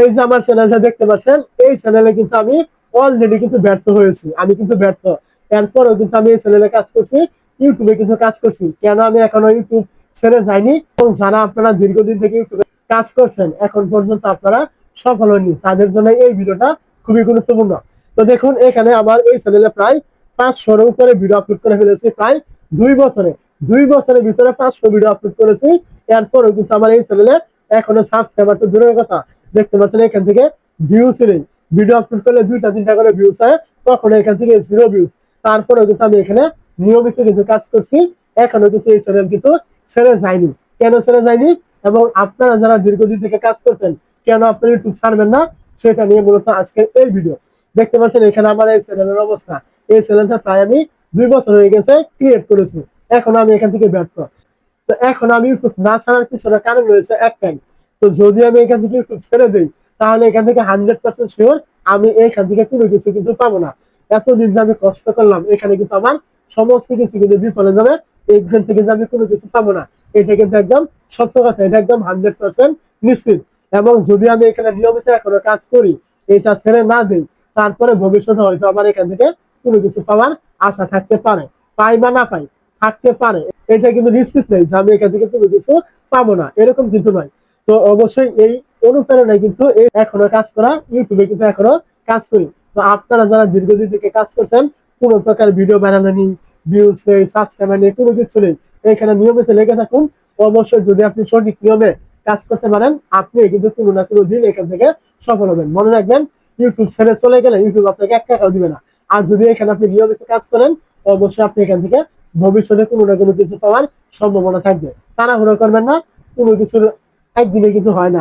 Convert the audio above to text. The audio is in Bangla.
এই যে আমার চ্যানেলটা দেখতে পাচ্ছেন, এই চ্যানেলে কিন্তু আমি অলরেডি কিন্তু ব্যর্থ হয়েছি, আমি কিন্তু ব্যর্থ। এরপরেও কিন্তু আমি এই চ্যানেলে কাজ করছি, ইউটিউবে কিন্তু কাজ করছি। কেন আমি এখনো ইউটিউব ছেড়ে যাইনি? এবং যারা আপনারা দীর্ঘদিন থেকে ইউটিউবে কাজ করছেন এখন পর্যন্ত আপনারা সফল হননি, তাদের জন্য এই ভিডিওটা খুবই গুরুত্বপূর্ণ। তো দেখুন, এখানে আমার এই চ্যানেলে প্রায় 500-এর উপরে ভিডিও আপলোড করে ফেলেছি প্রায় 2 বছরে। 2 বছরের ভিতরে 500 ভিডিও আপলোড করেছি। এরপরেও কিন্তু আমার এই চ্যানেলে এখনো সাবস্ক্রাইবার তো দূরের কথা, দেখতে পাচ্ছেন এখান থেকে ভিউজ নেই। ভিডিও আপলোড করলে 2টা 3টা করে ভিউজ হয়, তখন এখান থেকে 0 ভিউজ। তারপরেও কিন্তু আমি এখানে নিয়মিত কিন্তু কাজ করছি, এখনো কিন্তু এই চ্যানেল কিন্তু ছেড়ে যায়নি। কেন ছেড়ে যায়নি? এবং আপনারা যারা দীর্ঘদিন থেকে কাজ করছেন, কেন আপনারা ইউটিউব ছাড়বেন না, সেটা নিয়ে মূলত আজকে এই ভিডিও। দেখতে পাচ্ছেন এখানে আমার এই চ্যানেলের অবস্থা। এই চ্যানেলটা প্রায় আমি 2 বছর হয়ে গেছে ক্রিয়েট করেছি, এখন আমি এখান থেকে ব্যর্থ। তো এখন আমি ইউটিউব না ছাড়ার পিছনে কারণ রয়েছে একটাই। তো যদি আমি এখান থেকে ইউটিউব ছেড়ে দিই, তাহলে এখান থেকে 100% শিওর আমি এখান থেকে কোনো কিছু কিন্তু পাবো না। এতদিন যে আমি কষ্ট করলাম, এখানে কিন্তু আমার সমস্ত কিছু কিন্তু বিফলে যাবে। এখান থেকে যে আমি কোনো কিছু পাবো না, এটা কিন্তু একদম সত্য কথা, এটা একদম 100% নিশ্চিত। এবং যদি আমি এখানে নিয়মিত এখনো কাজ করি, এটা ছেড়ে না দিই, তারপরে ভবিষ্যতে হয়তো আমার এখান থেকে কোনো কিছু পাওয়ার আশা থাকতে পারে। পাই বা না পাই, থাকতে পারে। এটা কিন্তু নিশ্চিত নেই যে আমি এখান থেকে কোনো কিছু পাবো না, এরকম কিন্তু নয়। তো অবশ্যই এই অনুপ্রেরণায় কিন্তু এই এখনো কাজ করা, ইউটিউবে কিন্তু এখনো কাজ করি। তো আপনারা যারা দীর্ঘদিন থেকে কাজ করছেন, কোনো প্রকার ভিডিও বানানো নেই, ভিউজ নেই, সাবস্ক্রাইবার নেই, কোনো কিছু নেই, এখানে নিয়মিত লেগে থাকুন। অবশ্যই যদি আপনি সঠিক নিয়মে কাজ করতে পারেন, আপনি কিন্তু কোনো না কোনো দিন এখান থেকে সফল হবেন। মনে রাখবেন, ইউটিউব ছেড়ে চলে গেলে ইউটিউব আপনাকে 1 টাকাও দিবে না। আর যদি এখানে আপনি নিয়মিত কাজ করেন, অবশ্যই আপনি এখান থেকে ভবিষ্যতে কোনো না কোনো কিছু পাওয়ার সম্ভাবনা থাকবে। তাড়াহুড়ো করবেন না, কোনো কিছুর একদিনে কিন্তু হয় না।